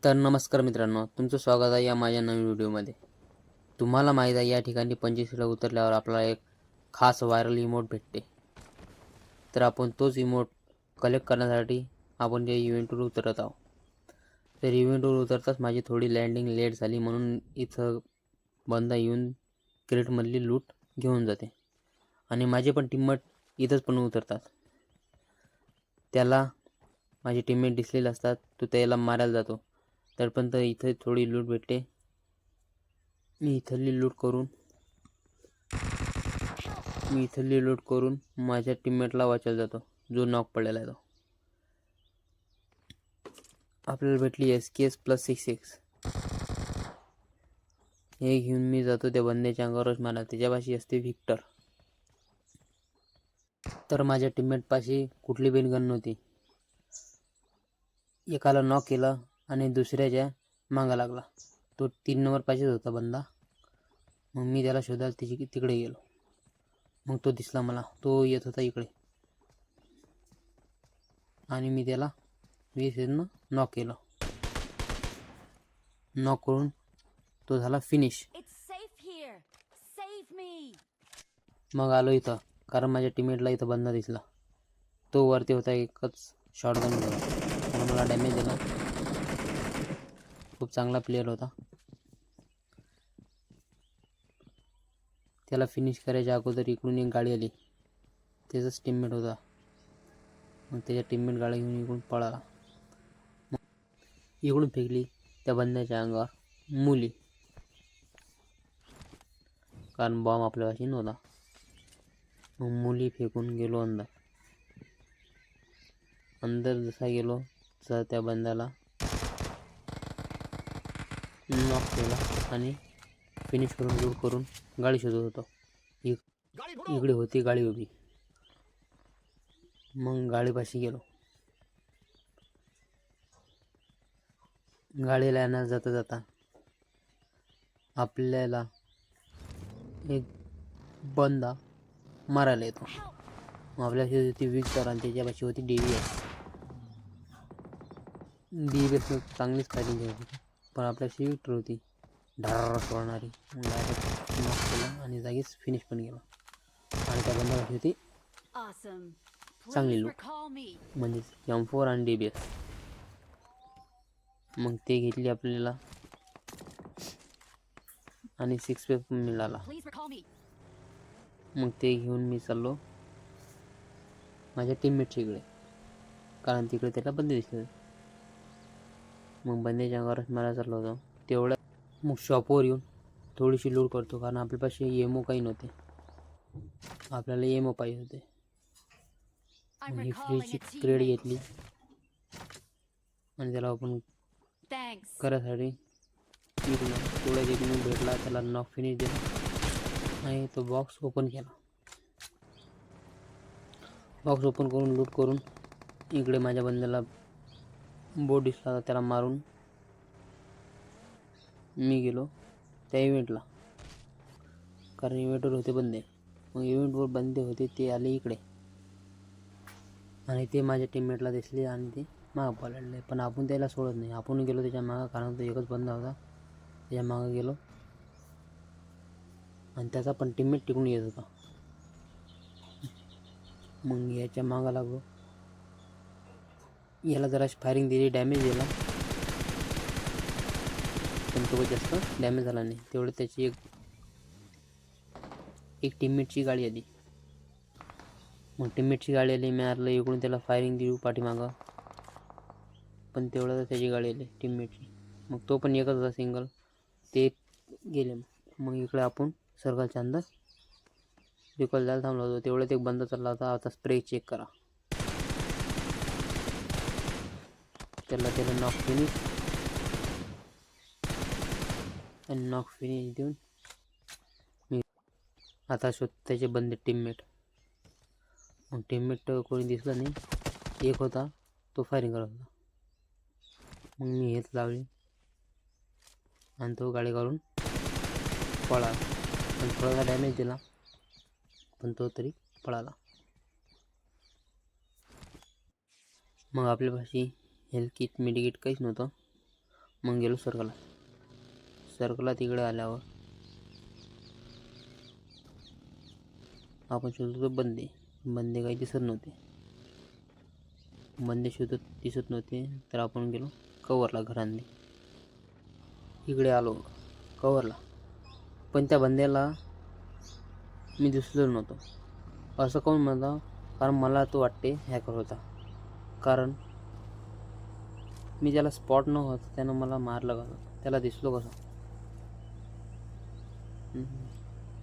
तर नमस्कार मित्रांनो, तुमचं स्वागत आहे या माझ्या नवीन व्हिडिओमध्ये. तुम्हाला माहीत आहे या ठिकाणी 25ला उतरल्यावर आपल्याला एक खास व्हायरल इमोट भेटते. तर आपण तोच इमोट कलेक्ट करण्यासाठी आपण या इव्हेंटवर उतरत आहोत. तर इव्हेंटवर उतरताच माझी थोडी लँडिंग लेट झाली, म्हणून इथं बंदा येऊन क्रेटमधली लूट घेऊन जाते आणि माझे पण टीममेट इथंच पण उतरतात. त्याला माझे टीममेट दिसलेले असतात, तो त्याला मारायला जातो. तर पण इथे थोडी लूट भेटते. मी इथली लूट करून माझ्या टीममेटला वाचायला जातो, जो नॉक पडलेला आहे. तो आपल्याला भेटली SKS +6x. हे घेऊन मी जातो त्या बंद्याच्या अंगावरच मारा. त्याच्यापाशी असते व्हिक्टर. तर माझ्या टीममेटपाशी कुठली बिन गन नव्हती. एकाला नॉक केलं आणि दुसऱ्याच्या मागा लागला. तो 3 नंबर पाशीच होता बंदा. मग मी त्याला शोधायला तिकडे गेलो. मग तो दिसला मला, तो येत होता इकडे आणि मी त्याला 20 नॉक केलं. नॉक करून तो झाला फिनिश. मग आलो इथं, कारण माझ्या टीममेटला इथं बंदा दिसला. तो वरती होता, एकच शॉटगन घेऊन आणि मला डॅमेज दिला. खूप चांगला प्लेअर होता. त्याला फिनिश करायच्या अगोदर इकडून एक गाडी आली, त्याचाच टीममेट होता. मग त्याच्या टीममेट गाडी घेऊन इकडून पळाला. इकडून फेकली त्या बंद्याच्या अंगावर मुली, कारण बॉम्ब आपल्यापाशी नव्हता. मग मुली फेकून गेलो अंदर जसा गेलो तसा त्या बंद्याला नॉक केला आणि फिनिश करून लूट करून गाडी शोधत होतो. इकडे होती गाडी उभी. मग गाडीपाशी गेलो. गाडीला येणार जाता जाता आपल्याला एक बंदा मारायला येतो. आपल्याशी होती व्हिक्टर आणि त्याच्यापाशी होती DBS. चांगलीच फायटिंग करत होती, पण आपल्याशी व्हिक्टर होती ढार सोडणारी. डायरेक्ट नॉक केला आणि जागीच फिनिश पण केला. आणि त्या बंदापाशी होती चांगली लूट, म्हणजे M4 आणि DBS. मग ते घेतली आपल्याला आणि 6 पण मिळाला. मग ते घेऊन मी चाललो माझ्या टीममेटच्या इकडे, कारण तिकडे त्याला बंदे दिसले. मग बंद्याच्या अंगावरच मला चाललो होतो. तेवढ्या मग शॉपवर येऊन थोडीशी लूट करतो, कारण आपल्यापाशी एमओ काही नव्हते. आपल्याला एमओ पाहिजे होते. मग ही फ्रीची क्रेड घेतली आणि त्याला ओपन करायसाठी तेवढ्या एक भेटला, त्याला नॉक फिनिश दिला आणि तो बॉक्स ओपन केला. बॉक्स ओपन करून लूट करून इकडे माझ्या बंद्याला बोट दिसला, त्याला मारून मी गेलो त्या इव्हेंटला, कारण इव्हेंटवर होते बंदे. मग इव्हेंटवर बंदे होते ते आले इकडे आणि ते माझ्या टीममेटला दिसले आणि ते मागं पळाले. पण आपण त्याला सोडत नाही, आपण गेलो त्याच्या मागं, कारण तो एकच बंदा होता. त्याच्या मागं गेलो आणि त्याचा पण टीममेट टिकून येत होता. मग याच्या मागं लागलो. याला जरा फायरिंग दिली, डॅमेज दिला, पण तो जास्त डॅमेज झाला नाही. तेवढं त्याची एक टीममेटची गाडी आली. मग टीममेटची गाडी आली, मारलं इकडून, त्याला फायरिंग दिली पाठीमागं, पण तेवढं त्याची गाडी आली टीममेटची. मग तो पण एकच होता सिंगल, ते गेले. मग इकडे आपण सर्कलच्या अंदर रिकॉल जायला थांबलो होतो. तेवढ्यात एक बंदा चालला होता. आता स्प्रे चेक करा. त्याला नॉक फिनिश आणि नॉक फिनिश देऊन मी आता त्याचे बंदे टीममेट. मग टीममेट कोणी दिसलं नाही, एक होता तो फायरिंग करत होता. मग मी हेच लावली आणि तो गाडी काढून पळाला, पण थोडासा डॅमेज दिला, पण तो तरी पळाला. मग आपल्यापाशी हेल्थ किट, मेडिकिट काहीच नव्हतं. मग गेलो सर्कलला तिकडे आल्यावर आपण शोधतो बंदे काही दिसत नव्हते. दिसत नव्हते तर आपण गेलो कवरला घरांनी. इकडे आलो कवरला, पण त्या बंद्याला मी दिसलो नव्हतो. असं कोण म्हणता? कारण मला तो वाटते हॅकर होता. कारण मी ज्याला स्पॉट न होता त्यानं मला मारलं कसं? त्याला दिसलो कसं?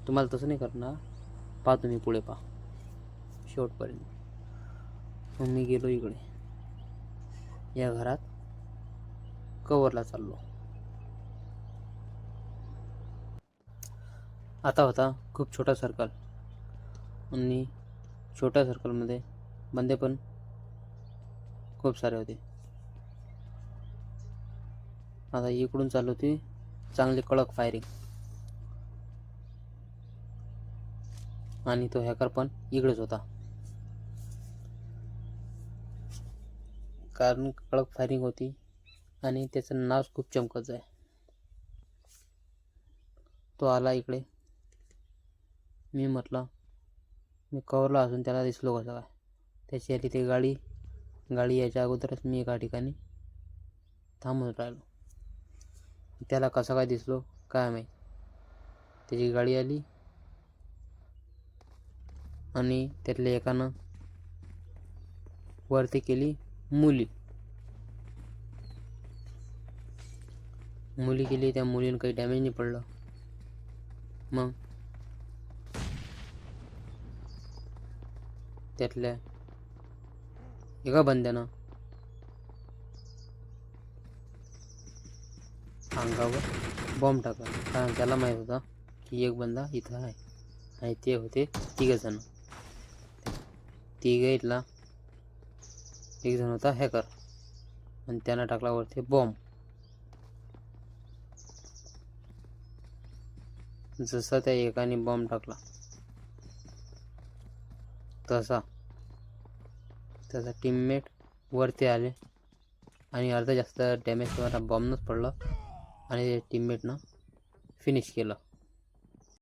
तुम्हाला तसं नाही करणार. पहा तुम्ही पुढे पहा शेवटपर्यंत. मग मी गेलो इकडे या घरात कवरला चाललो. आता होता खूप छोटा सर्कल आणि छोट्या सर्कलमध्ये बंदे पण खूप सारे होते. आता इकडून चालू होती चांगली कडक फायरिंग आणि तो हॅकर पण इकडेच होता. कारण कडक फायरिंग होती आणि त्याचं नाव खूप चमकत आहे. तो आला इकडे. मी म्हटलं मी कवरला असून त्याला दिसलो कसं काय? त्याची आली ती गाडी यायच्या अगोदरच मी एका ठिकाणी थांबून राहिलो. त्याला कसं काय दिसलो काय माहीत. त्याची गाडी आली आणि त्यातल्या एकानं वरती केली मुली केली. त्या मुलीनं काही डॅमेज नाही पडलं. मग त्यातल्या एका बंद्यानं अंगावर बॉम्ब टाकला. कारण त्याला माहीत होता की एक बंदा इथं आहे आणि ते होते 3 जण. तिघातला एक जण होता हॅकर आणि त्यानं टाकला वरती बॉम्ब. जसा त्या एकाने बॉम्ब टाकला तसा त्याचा टीममेट वरती आले आणि अर्धा जास्त डॅमेज तुम्हाला बॉम्बनंच पडलं आणि टीममेटनं फिनिश केलं.